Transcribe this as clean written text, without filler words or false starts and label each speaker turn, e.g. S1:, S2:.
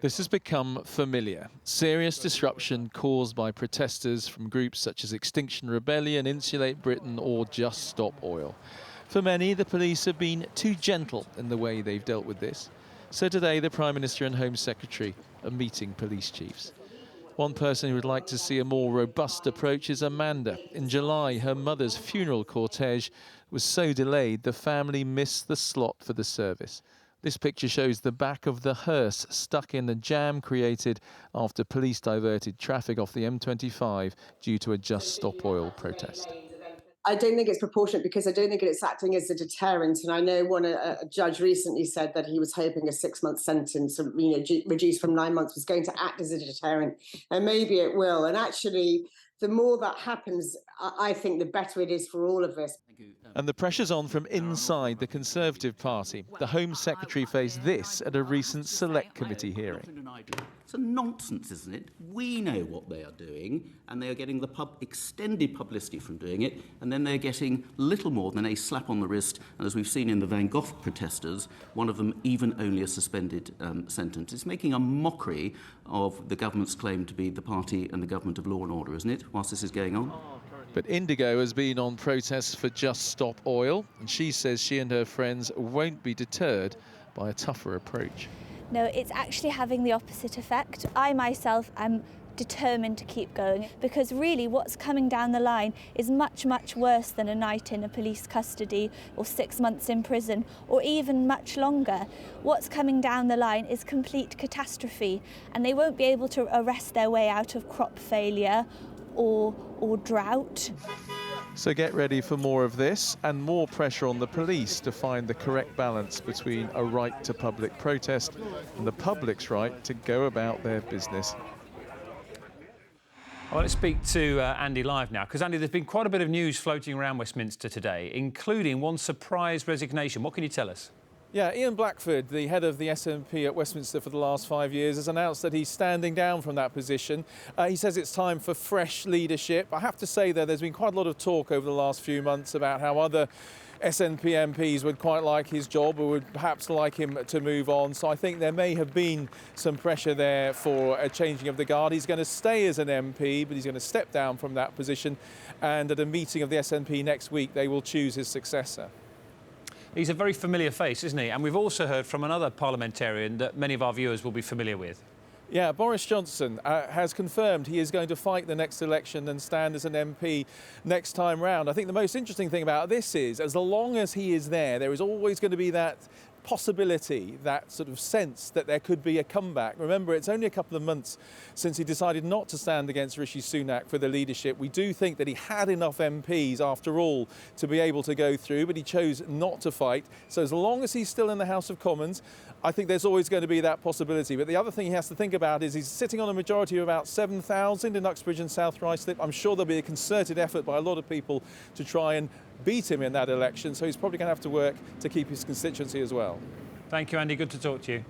S1: This has become familiar. Serious disruption caused by protesters from groups such as Extinction Rebellion, Insulate Britain or Just Stop Oil. For many, the police have been too gentle in the way they've dealt with this. So today, the Prime Minister and Home Secretary are meeting police chiefs. One person who would like to see a more robust approach is Amanda. In July, her mother's funeral cortege was so delayed the family missed the slot for the service. This picture shows the back of the hearse stuck in the jam created after police diverted traffic off the M25 due to a Just Stop Oil protest.
S2: I don't think it's proportionate because I don't think it's acting as a deterrent. And I know a judge recently said that he was hoping a 6-month sentence, reduced from 9 months, was going to act as a deterrent. And maybe it will. And actually, the more that happens, I think the better it is for all of us.
S1: And the pressure's on from inside the Conservative Party. The Home Secretary faced this at a recent Select Committee hearing.
S3: It's a nonsense, isn't it? We know what they are doing, and they are getting the extended publicity from doing it, and then they're getting little more than a slap on the wrist, and as we've seen in the Van Gogh protesters, one of them even only a suspended sentence. It's making a mockery of the government's claim to be the party and the government of law and order, isn't it, whilst this is going on?
S1: But Indigo has been on protests for Just Stop Oil, and she says she and her friends won't be deterred by a tougher approach.
S4: No, it's actually having the opposite effect. I myself am determined to keep going because really what's coming down the line is much, much worse than a night in a police custody or 6 months in prison or even much longer. What's coming down the line is complete catastrophe, and they won't be able to arrest their way out of crop failure or drought.
S1: So get ready for more of this and more pressure on the police to find the correct balance between a right to public protest and the public's right to go about their business.
S5: I want to speak to Andy live now, because Andy, there's been quite a bit of news floating around Westminster today, including one surprise resignation. What can you tell us?
S1: Yeah, Ian Blackford, the head of the SNP at Westminster for the last 5 years, has announced that he's standing down from that position. He says it's time for fresh leadership. I have to say, though, there's been quite a lot of talk over the last few months about how other SNP MPs would quite like his job or would perhaps like him to move on. So I think there may have been some pressure there for a changing of the guard. He's going to stay as an MP, but he's going to step down from that position. And at a meeting of the SNP next week, they will choose his successor.
S5: He's a very familiar face, isn't he? And we've also heard from another parliamentarian that many of our viewers will be familiar with.
S1: Yeah, Boris Johnson has confirmed he is going to fight the next election and stand as an MP next time round. I think the most interesting thing about this is, as long as he is there is always going to be that possibility, that sort of sense that there could be a comeback. Remember, it's only a couple of months since he decided not to stand against Rishi Sunak for the leadership. We do think that he had enough MPs, after all, to be able to go through, but he chose not to fight. So as long as he's still in the House of Commons, I think there's always going to be that possibility. But the other thing he has to think about is he's sitting on a majority of about 7,000 in Uxbridge and South Ruislip. I'm sure there'll be a concerted effort by a lot of people to try and beat him in that election, so he's probably going to have to work to keep his constituency as well.
S5: Thank you, Andy. Good to talk to you.